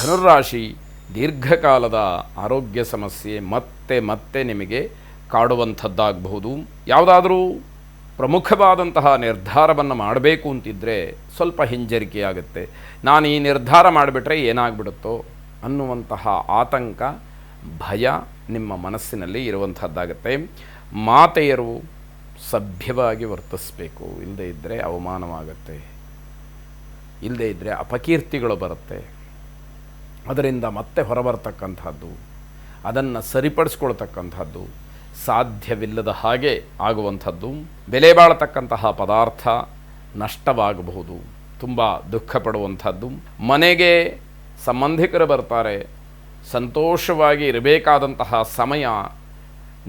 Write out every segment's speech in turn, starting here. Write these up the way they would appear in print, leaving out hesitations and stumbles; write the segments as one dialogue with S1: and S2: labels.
S1: ಧನುರಾಶಿ, ದೀರ್ಘಕಾಲದ ಆರೋಗ್ಯ ಸಮಸ್ಯೆ ಮತ್ತೆ ಮತ್ತೆ ನಿಮಗೆ ಕಾಡುವಂಥದ್ದಾಗಬಹುದು. ಯಾವುದಾದರೂ ಪ್ರಮುಖವಾದಂತಹ ನಿರ್ಧಾರವನ್ನು ಮಾಡಬೇಕು ಅಂತಿದ್ದರೆ ಸ್ವಲ್ಪ ಹಿಂಜರಿಕೆಯಾಗುತ್ತೆ. ನಾನು ಈ ನಿರ್ಧಾರ ಮಾಡಿಬಿಟ್ರೆ ಏನಾಗ್ಬಿಡುತ್ತೋ ಅನ್ನುವಂತಹ ಆತಂಕ, ಭಯ ನಿಮ್ಮ ಮನಸ್ಸಿನಲ್ಲಿ ಇರುವಂಥದ್ದಾಗತ್ತೆ. ಮಾತೆಯರು ಸಭ್ಯವಾಗಿ ವರ್ತಿಸಬೇಕು, ಇಲ್ಲದೇ ಇದ್ದರೆ ಅವಮಾನವಾಗುತ್ತೆ, ಇಲ್ಲದೇ ಇದ್ದರೆ ಅಪಕೀರ್ತಿಗಳು ಬರುತ್ತೆ. ಅದರಿಂದ ಮತ್ತೆ ಹೊರಬರ್ತಕ್ಕಂಥದ್ದು, ಅದನ್ನು ಸರಿಪಡಿಸ್ಕೊಳ್ತಕ್ಕಂಥದ್ದು ಸಾಧ್ಯವಿಲ್ಲದ ಹಾಗೆ ಆಗುವಂಥದ್ದು. ಬೆಲೆ ಬಾಳತಕ್ಕಂತಹ ಪದಾರ್ಥ ನಷ್ಟವಾಗಬಹುದು, ತುಂಬ ದುಃಖ ಪಡುವಂಥದ್ದು. ಮನೆಗೆ ಸಂಬಂಧಿಕರು ಬರ್ತಾರೆ, ಸಂತೋಷವಾಗಿ ಇರಬೇಕಾದಂತಹ ಸಮಯ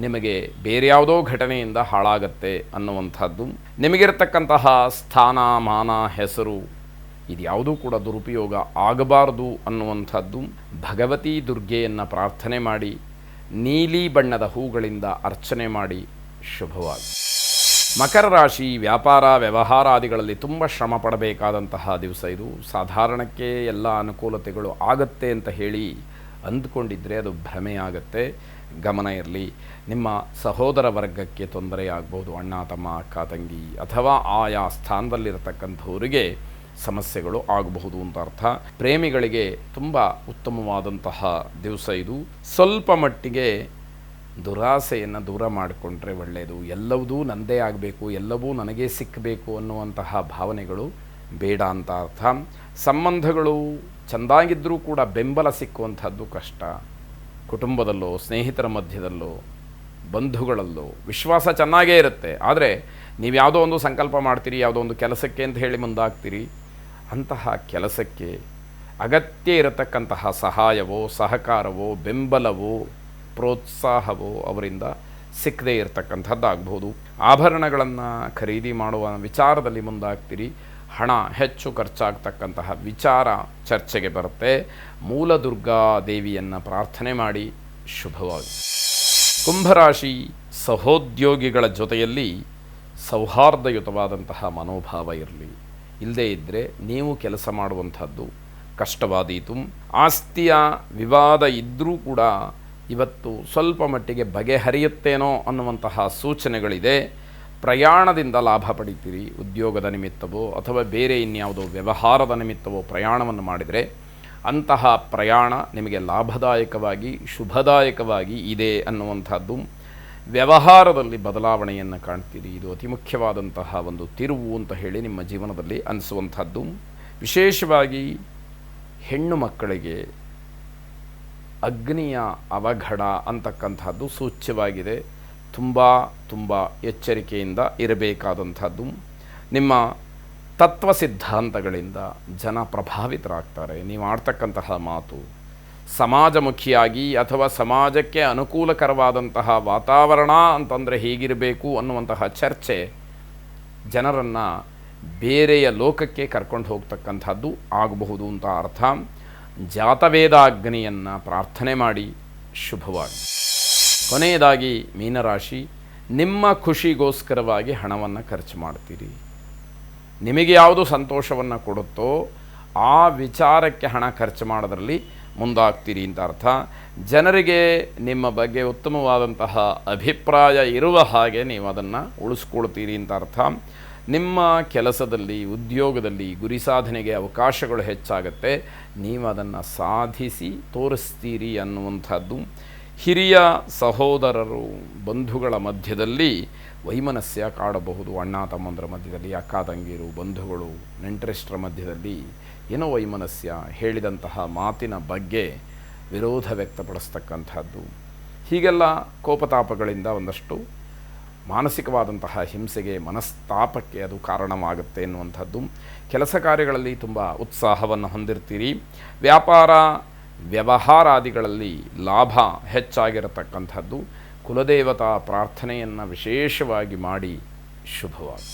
S1: ನಿಮಗೆ ಬೇರೆ ಯಾವುದೋ ಘಟನೆಯಿಂದ ಹಾಳಾಗತ್ತೆ ಅನ್ನುವಂಥದ್ದು. ನಿಮಗಿರತಕ್ಕಂತಹ ಸ್ಥಾನ, ಮಾನ, ಹೆಸರು ಇದ್ಯಾವುದೂ ಕೂಡ ದುರುಪಯೋಗ ಆಗಬಾರದು ಅನ್ನುವಂಥದ್ದು. ಭಗವತಿ ದುರ್ಗೆಯನ್ನು ಪ್ರಾರ್ಥನೆ ಮಾಡಿ, ನೀಲಿ ಬಣ್ಣದ ಹೂಗಳಿಂದ ಅರ್ಚನೆ ಮಾಡಿ ಶುಭವಾಗಿ. ಮಕರ ರಾಶಿ, ವ್ಯಾಪಾರ ವ್ಯವಹಾರಾದಿಗಳಲ್ಲಿ ತುಂಬ ಶ್ರಮ ಪಡಬೇಕಾದಂತಹ ದಿವಸ ಇದು. ಸಾಧಾರಣಕ್ಕೆ ಎಲ್ಲ ಅನುಕೂಲತೆಗಳು ಆಗತ್ತೆ ಅಂತ ಹೇಳಿ ಅಂದ್ಕೊಂಡಿದ್ದರೆ ಅದು ಭ್ರಮೆಯಾಗತ್ತೆ. ಗಮನ ಇರಲಿ. ನಿಮ್ಮ ಸಹೋದರ ವರ್ಗಕ್ಕೆ ತೊಂದರೆ ಆಗ್ಬೋದು, ಅಣ್ಣ ತಮ್ಮ, ಅಕ್ಕ ತಂಗಿ, ಅಥವಾ ಆಯಾ ಸ್ಥಾನದಲ್ಲಿರತಕ್ಕಂಥವರಿಗೆ ಸಮಸ್ಯೆಗಳು ಆಗಬಹುದು ಅಂತ ಅರ್ಥ. ಪ್ರೇಮಿಗಳಿಗೆ ತುಂಬ ಉತ್ತಮವಾದಂತಹ ದಿವಸ ಇದು. ಸ್ವಲ್ಪ ಮಟ್ಟಿಗೆ ದುರಾಸೆಯನ್ನು ದೂರ ಮಾಡಿಕೊಂಡ್ರೆ ಒಳ್ಳೆಯದು. ಎಲ್ಲವೂ ನನ್ನದೇ ಆಗಬೇಕು, ಎಲ್ಲವೂ ನನಗೇ ಸಿಕ್ಕಬೇಕು ಅನ್ನುವಂತಹ ಭಾವನೆಗಳು ಬೇಡ ಅಂತ ಅರ್ಥ. ಸಂಬಂಧಗಳು ಚೆಂದಾಗಿದ್ದರೂ ಕೂಡ ಬೆಂಬಲ ಸಿಕ್ಕುವಂಥದ್ದು ಕಷ್ಟ. ಕುಟುಂಬದಲ್ಲೋ, ಸ್ನೇಹಿತರ ಮಧ್ಯದಲ್ಲೋ, ಬಂಧುಗಳಲ್ಲೋ ವಿಶ್ವಾಸ ಚೆನ್ನಾಗೇ ಇರುತ್ತೆ. ಆದರೆ ನೀವು ಯಾವುದೋ ಒಂದು ಸಂಕಲ್ಪ ಮಾಡ್ತೀರಿ, ಯಾವುದೋ ಒಂದು ಕೆಲಸಕ್ಕೆ ಅಂತ ಹೇಳಿ ಮುಂದಾಗ್ತೀರಿ. ಅಂತಹ ಕೆಲಸಕ್ಕೆ ಅಗತ್ಯ ಇರತಕ್ಕಂತಹ ಸಹಾಯವೋ, ಸಹಕಾರವೋ, ಬೆಂಬಲವೋ, ಪ್ರೋತ್ಸಾಹವೋ ಅವರಿಂದ ಸಿಕ್ಕದೇ ಇರತಕ್ಕಂಥದ್ದಾಗಬಹುದು. ಆಭರಣಗಳನ್ನು ಖರೀದಿ ಮಾಡುವ ವಿಚಾರದಲ್ಲಿ ಮುಂದಾಗ್ತೀರಿ. ಹಣ ಹೆಚ್ಚು ಖರ್ಚಾಗ್ತಕ್ಕಂತಹ ವಿಚಾರ ಚರ್ಚೆಗೆ ಬರುತ್ತೆ. ಮೂಲ ದುರ್ಗಾ ದೇವಿಯನ್ನು ಪ್ರಾರ್ಥನೆ ಮಾಡಿ ಶುಭವಾಗಿ. ಕುಂಭರಾಶಿ, ಸಹೋದ್ಯೋಗಿಗಳ ಜೊತೆಯಲ್ಲಿ ಸೌಹಾರ್ದಯುತವಾದಂತಹ ಮನೋಭಾವ ಇರಲಿ. ಇಲ್ಲದೇ ಇದ್ದರೆ ನೀವು ಕೆಲಸ ಮಾಡುವಂಥದ್ದು ಕಷ್ಟವಾದೀತು. ಆಸ್ತಿಯ ವಿವಾದ ಇದ್ದರೂ ಕೂಡ ಇವತ್ತು ಸ್ವಲ್ಪ ಮಟ್ಟಿಗೆ ಬಗೆಹರಿಯುತ್ತೇನೋ ಅನ್ನುವಂತಹ ಸೂಚನೆಗಳಿದೆ. ಪ್ರಯಾಣದಿಂದ ಲಾಭ ಪಡಿತೀರಿ. ಉದ್ಯೋಗದ ನಿಮಿತ್ತವೋ ಅಥವಾ ಬೇರೆ ಇನ್ಯಾವುದೋ ವ್ಯವಹಾರದ ನಿಮಿತ್ತವೋ ಪ್ರಯಾಣವನ್ನು ಮಾಡಿದರೆ ಅಂತಹ ಪ್ರಯಾಣ ನಿಮಗೆ ಲಾಭದಾಯಕವಾಗಿ, ಶುಭದಾಯಕವಾಗಿ ಇದೆ ಅನ್ನುವಂಥದ್ದು. ವ್ಯವಹಾರದಲ್ಲಿ ಬದಲಾವಣೆಯನ್ನು ಕಾಣ್ತೀರಿ. ಇದು ಅತಿ ಮುಖ್ಯವಾದಂತಹ ಒಂದು ತಿರುವು ಅಂತ ಹೇಳಿ ನಿಮ್ಮ ಜೀವನದಲ್ಲಿ ಅನಿಸುವಂಥದ್ದು. ವಿಶೇಷವಾಗಿ ಹೆಣ್ಣು ಮಕ್ಕಳಿಗೆ ಅಗ್ನಿಯ ಅವಘಡ ಅಂತಕ್ಕಂಥದ್ದು ಸೂಚ್ಯವಾಗಿದೆ. ತುಂಬ ಎಚ್ಚರಿಕೆಯಿಂದ ಇರಬೇಕಾದಂಥದ್ದು. ನಿಮ್ಮ ತತ್ವ ಸಿದ್ಧಾಂತಗಳಿಂದ ಜನ ಪ್ರಭಾವಿತರಾಗ್ತಾರೆ. ನೀವು ಆಡ್ತಕ್ಕಂತಹ ಮಾತು ಸಮಾಜಮುಖಿಯಾಗಿ ಅಥವಾ ಸಮಾಜಕ್ಕೆ ಅನುಕೂಲಕರವಾದಂತಹ ವಾತಾವರಣ ಅಂತಂದರೆ ಹೇಗಿರಬೇಕು ಅನ್ನುವಂತಹ ಚರ್ಚೆ ಜನರನ್ನು ಬೇರೆಯ ಲೋಕಕ್ಕೆ ಕರ್ಕೊಂಡು ಹೋಗ್ತಕ್ಕಂಥದ್ದು ಆಗಬಹುದು ಅಂತ ಅರ್ಥ. ಜಾತವೇದಾಗ್ನಿಯನ್ನು ಪ್ರಾರ್ಥನೆ ಮಾಡಿ ಶುಭವಾಗಿ. ಕೊನೆಯದಾಗಿ ಮೀನರಾಶಿ, ನಿಮ್ಮ ಖುಷಿಗೋಸ್ಕರವಾಗಿ ಹಣವನ್ನು ಖರ್ಚು ಮಾಡ್ತೀರಿ. ನಿಮಗೆ ಯಾವುದು ಸಂತೋಷವನ್ನು ಕೊಡುತ್ತೋ ಆ ವಿಚಾರಕ್ಕೆ ಹಣ ಖರ್ಚು ಮಾಡೋದರಲ್ಲಿ ಮುಂದಾಗ್ತೀರಿ ಅಂತ ಅರ್ಥ. ಜನರಿಗೆ ನಿಮ್ಮ ಬಗ್ಗೆ ಉತ್ತಮವಾದಂತಹ ಅಭಿಪ್ರಾಯ ಇರುವ ಹಾಗೆ ನೀವು ಅದನ್ನು ಉಳಿಸ್ಕೊಳ್ತೀರಿ ಅಂತ ಅರ್ಥ. ನಿಮ್ಮ ಕೆಲಸದಲ್ಲಿ, ಉದ್ಯೋಗದಲ್ಲಿ ಗುರಿ ಸಾಧನೆಗೆ ಅವಕಾಶಗಳು ಹೆಚ್ಚಾಗುತ್ತೆ. ನೀವು ಅದನ್ನು ಸಾಧಿಸಿ ತೋರಿಸ್ತೀರಿ ಅನ್ನುವಂಥದ್ದು. ಹಿರಿಯ ಸಹೋದರರು, ಬಂಧುಗಳ ಮಧ್ಯದಲ್ಲಿ ವೈಮನಸ್ಯ ಕಾಡಬಹುದು. ಅಣ್ಣ ತಮ್ಮಂದರ ಮಧ್ಯದಲ್ಲಿ, ಅಕ್ಕ ತಂಗಿರು, ಬಂಧುಗಳು, ನೆಂಟರಿಷ್ಟರ ಮಧ್ಯದಲ್ಲಿ ಏನೋ ವೈಮನಸ್ಯ, ಹೇಳಿದಂತಹ ಮಾತಿನ ಬಗ್ಗೆ ವಿರೋಧ ವ್ಯಕ್ತಪಡಿಸ್ತಕ್ಕಂಥದ್ದು. ಹೀಗೆಲ್ಲ ಕೋಪತಾಪಗಳಿಂದ ಒಂದಷ್ಟು ಮಾನಸಿಕವಾದಂತಹ ಹಿಂಸೆಗೆ, ಮನಸ್ತಾಪಕ್ಕೆ ಅದು ಕಾರಣವಾಗುತ್ತೆ ಎನ್ನುವಂಥದ್ದು. ಕೆಲಸ ಕಾರ್ಯಗಳಲ್ಲಿ ತುಂಬ ಉತ್ಸಾಹವನ್ನು ಹೊಂದಿರ್ತೀರಿ. ವ್ಯಾಪಾರ ವ್ಯವಹಾರಾದಿಗಳಲ್ಲಿ ಲಾಭ ಹೆಚ್ಚಾಗಿರತಕ್ಕಂಥದ್ದು. ಕುಲದೇವತಾ ಪ್ರಾರ್ಥನೆಯನ್ನು ವಿಶೇಷವಾಗಿ ಮಾಡಿ ಶುಭವಾಗಿ.